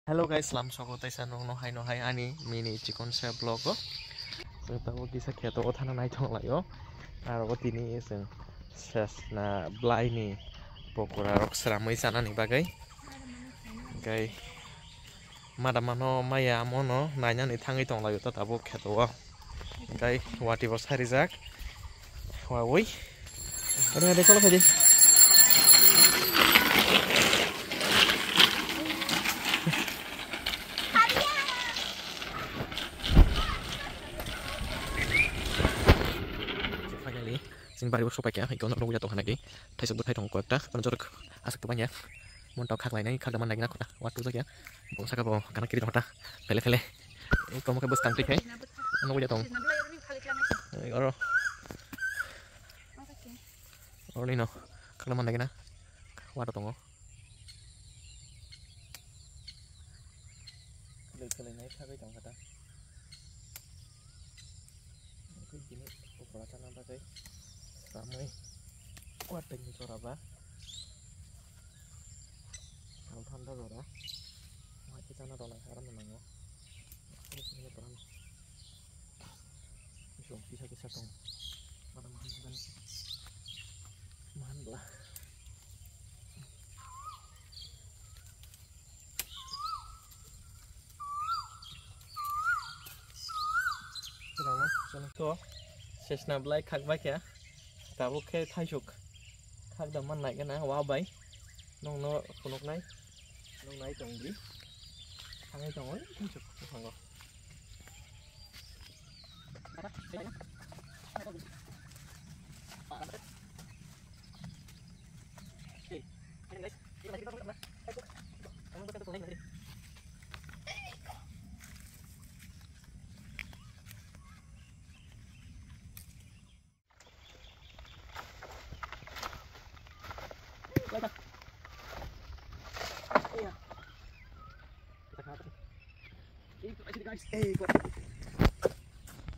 Hello guys, salam soko taisa no hai ani mini chicken sa vlog o. So tawo kisa kheto thana nai thong layo. Aro tini sing ses na blai ni pokora rok sramai sana ni bagai. Gai madamano maya mono nanya ni thangi thong layo to tabo kheto o. Gai wati bo sari jak. Wa oi. Ada cholo khaji. Sing bari bos sopai kya ikon nok jatuh hanagi thaisuk bu thaithong ko ekta panjorok asak to banya montaw khak lainai khakdaman lagi na khota watu jakya bo saka bo kana kiri hota fele komo ke bus country khai nok jatuh oro ori no khakdaman lagi na watu tongo kele nai thagai tong hata ko gini opora chana bagai ramai kuat tinggi suara ba thanda jora mati chana dona haram nango ini peran bisa tong mana mahan lah Rama sono to sesna blai khak ba kya tabo khe thaisuk khak daman nai kana wa bai nong no khunok nai nong nai tong di thangai tong oi thaisuk thango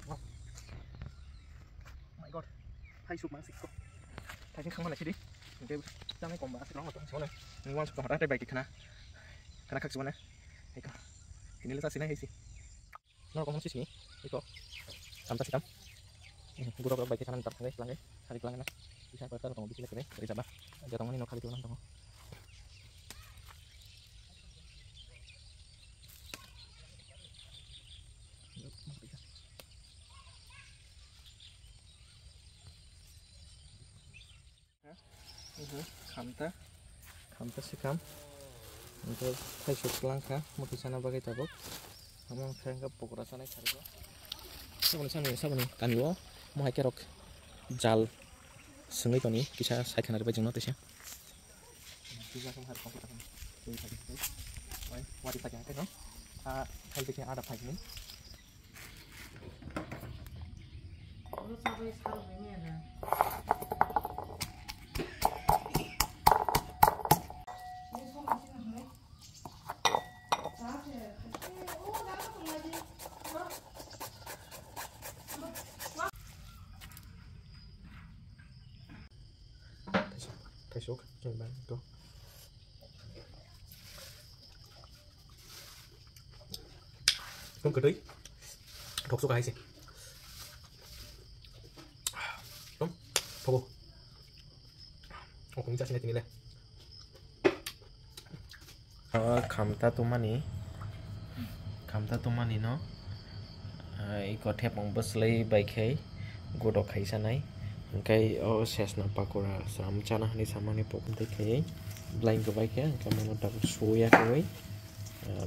Oh my god, thay sụp mà xịt co, thay cái khăn mà này chứ đi, cái trong cái cổng bả xịt nó một chỗ xíu này, mình quan sụp vào đây bài kịch khana khắc xíu này, hay co, cái này là xịt này hay gì, nó có món xịt gì, hay co, tam ta xịt tam, gua dapat bài kịch khana tập cái lang cái, hari lang này, bisa kita tunggu bisa cái dari sana, ada tangan ini no kali tuh tunggu. Kamta sikam untuk thaisuk langka muti sana bagai tabok among khangka pokora sana chargo sabuni kanio mohai kerok jal sungai toni kisa saikhanar ba jingno tese kisa kam har komputer kam tui thagi oi wati thagi ha no a khai beke ada thagi ni oro sabai sar bemi na Thaisuk trên bàn to không cứ đấy thọc số cái gì đúng thọc cũng chắc xin này kamta tumani no iko thep ong baslei bai khai godok khai sanai kai o sesna pakora sam chana ni samani pokum te khai blind ko bai kya kamano tak soya koi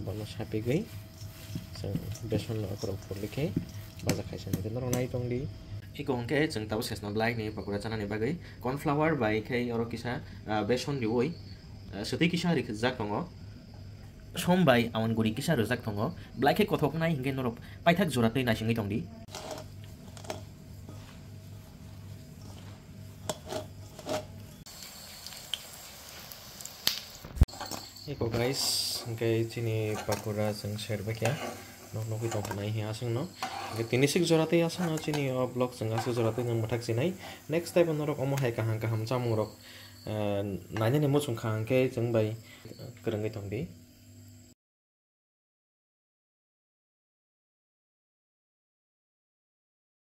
bano sapi gai sang beson lo akro porli khai baza khai sanai te no nai tong di iko ongke jeng tau sesna blind ni pakora chana ni bagai corn flour bai khai oro kisa beson di oi seti kisa ri jak tongo sombai awan guri kisa rojak tongo black kothok nai hinge norok paithak joratei na singai tongdi iko guys hinge chini pakora jeng serba kya nok tong nai hi asung no ge tinisik joratei asung no chini blog jeng asu joratei nang mathak sinai next time norok omo hai kaham chamung rok nanya ni mo chung khang ke jeng bai kereng tongdi